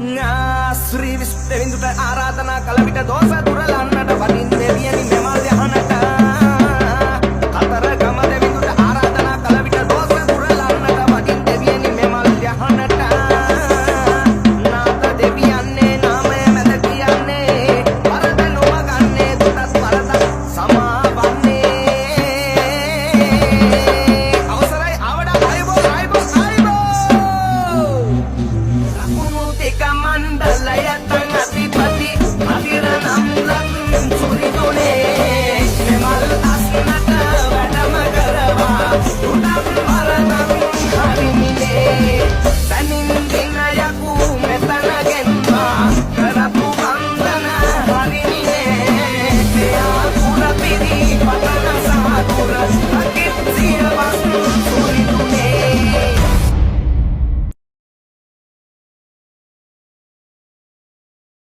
ශ්‍රී විශ්වවින්දුට ආරාධනා කළ විට දෝෂ දුරලන්නට වඩින් දෙවියනි මෙමල් යහනට කතරගම දෙවිඳුට ආරාධනා කළ විට දෝෂ දුරලන්නට වඩින් දෙවියනි මෙමල් යහනට නාත දෙවියන්නේ නාමය මැද කියන්නේ වරද නොවගන්නේ දුටත් වරද සමාවන්නේ අවසරයි ආවඩ ආයුබෝ ලකුණු ටික මණ්ඩලයට